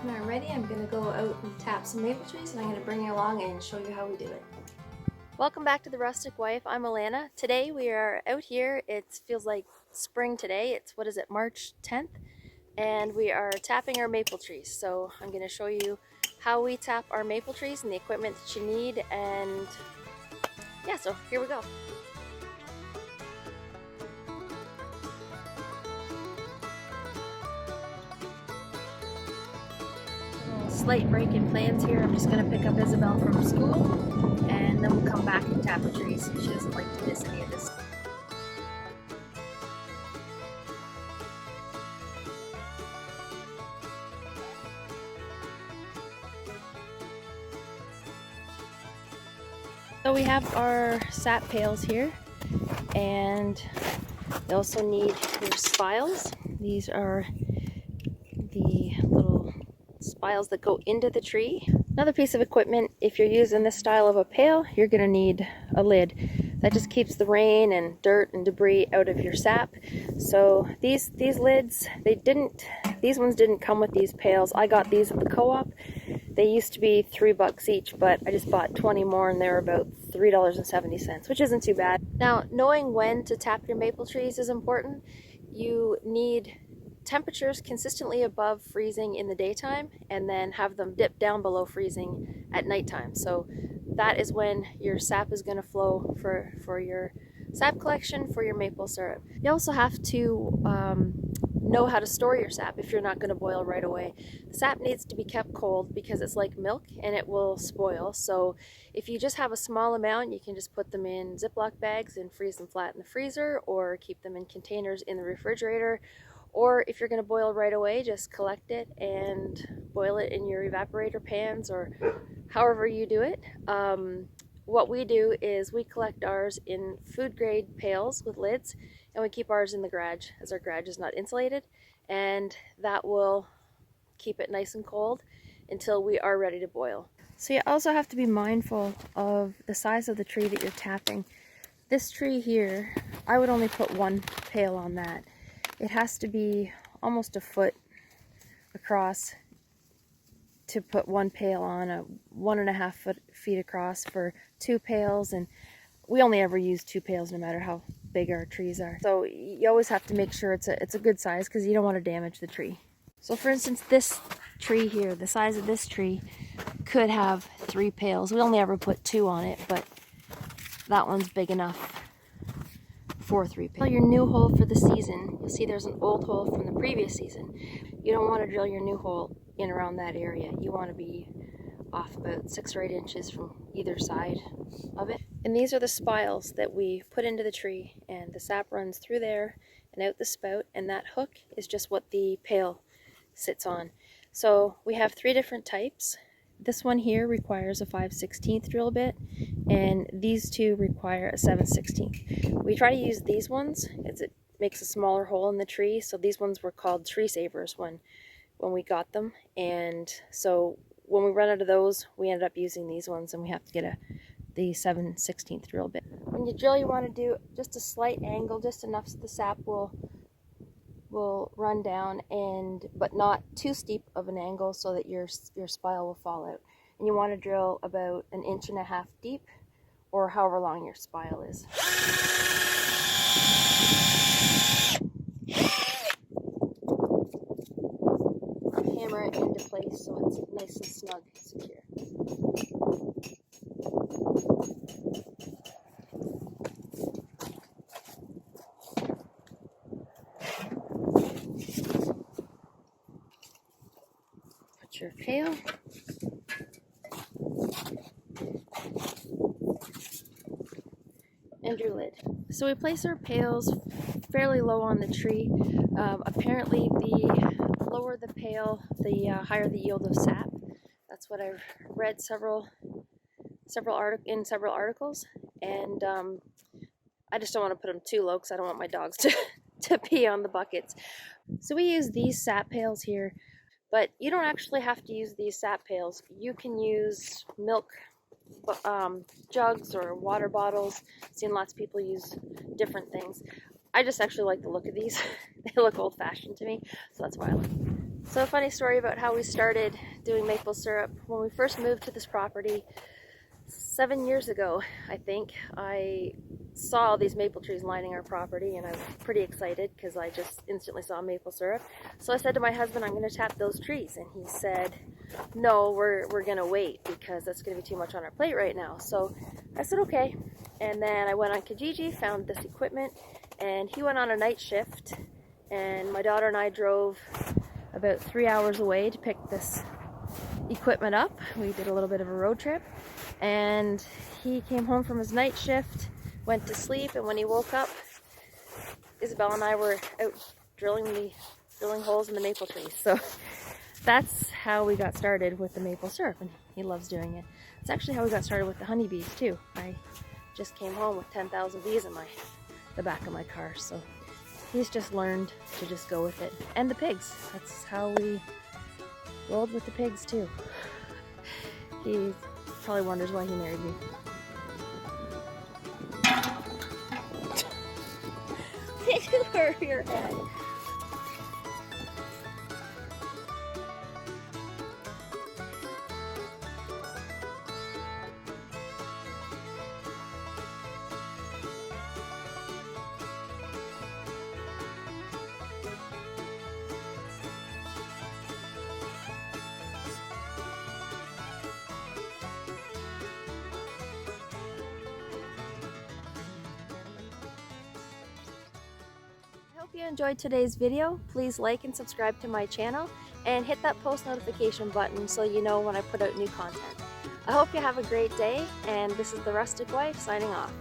and are ready, I'm going to go out and tap some maple trees, and I'm going to bring you along and show you how we do it. Welcome back to The Rustic Wife. I'm Alana. Today we are out here. It feels like spring today. It's, what is it, March 10th? And we are tapping our maple trees. So I'm going to show you how we tap our maple trees and the equipment that you need. And yeah, so here we go. Slight break in plans here. I'm just going to pick up Isabel from school, and then we'll come back and tap the trees. She doesn't like to miss any of this. So we have our sap pails here, and you also need your spiles. These are the little spiles that go into the tree. Another piece of equipment, if you're using this style of a pail, you're going to need a lid. That just keeps the rain and dirt and debris out of your sap. So these lids, these ones didn't come with these pails. I got these at the co-op. They used to be $3 each, but I just bought 20 more and they're about $3.70, which isn't too bad. Now, knowing when to tap your maple trees is important. You need temperatures consistently above freezing in the daytime, and then have them dip down below freezing at nighttime. So that is when your sap is going to flow for your sap collection for your maple syrup. You also have to know how to store your sap if you're not going to boil right away. The sap needs to be kept cold because it's like milk and it will spoil. So if you just have a small amount, you can just put them in Ziploc bags and freeze them flat in the freezer, or keep them in containers in the refrigerator. Or if you're going to boil right away, just collect it and boil it in your evaporator pans, or however you do it. What we do is we collect ours in food grade pails with lids, and we keep ours in the garage, as our garage is not insulated, and that will keep it nice and cold until we are ready to boil. So you also have to be mindful of the size of the tree that you're tapping. This tree here, I would only put one pail on that. It has to be almost a foot across to put one pail on, a 1.5 feet across for 2 pails, and we only ever use 2 pails no matter how big our trees are. So you always have to make sure it's a good size, because you don't want to damage the tree. So for instance, this tree here, the size of this tree could have 3 pails. We only ever put 2 on it, but that one's big enough for 3 pails. Drill your new hole for the season. You'll see there's an old hole from the previous season. You don't want to drill your new hole in around that area. You want to be off about 6 or 8 inches from either side of it. And these are the spiles that we put into the tree, and the sap runs through there and out the spout, and that hook is just what the pail sits on. So we have 3 different types. This one here requires a 5/16 drill bit, and these 2 require a 7/16. We try to use these ones as it makes a smaller hole in the tree. So these ones were called tree savers when we got them, and so when we run out of those, we ended up using these ones, and we have to get the 7/16 drill bit. When you drill, you want to do just a slight angle, just enough so the sap will run down, but not too steep of an angle so that your spile will fall out. And you want to drill about 1.5 inches deep, or however long your spile is. Hammer it into place so it's nice and snug and secure. Put your pail and your lid. So we place our pails fairly low on the tree. Apparently the lower the pail, the higher the yield of sap. That's what I've read in several articles, and I just don't want to put them too low because I don't want my dogs to pee on the buckets. So we use these sap pails here, but you don't actually have to use these sap pails. You can use milk jugs or water bottles. I've seen lots of people use different things. I just actually like the look of these. They look old-fashioned to me, so that's why I like them. So a funny story about how we started doing maple syrup. When we first moved to this property 7 years ago, I think, I saw all these maple trees lining our property and I was pretty excited because I just instantly saw maple syrup. So I said to my husband, I'm going to tap those trees, and he said, no, we're going to wait because that's going to be too much on our plate right now. So I said, okay. And then I went on Kijiji, found this equipment, and he went on a night shift, and my daughter and I drove about 3 hours away to pick this equipment up. We did a little bit of a road trip, and he came home from his night shift, went to sleep, and when he woke up, Isabel and I were out drilling holes in the maple trees. So that's how we got started with the maple syrup, and he loves doing it. It's actually how we got started with the honeybees too. I just came home with 10,000 bees in the back of my car, so he's just learned to just go with it. And the pigs, that's how we rolled with the pigs too. He probably wonders why he married me. Over your head. If you enjoyed today's video, please like and subscribe to my channel and hit that post notification button so you know when I put out new content. I hope you have a great day, and this is the Rustic Wife signing off.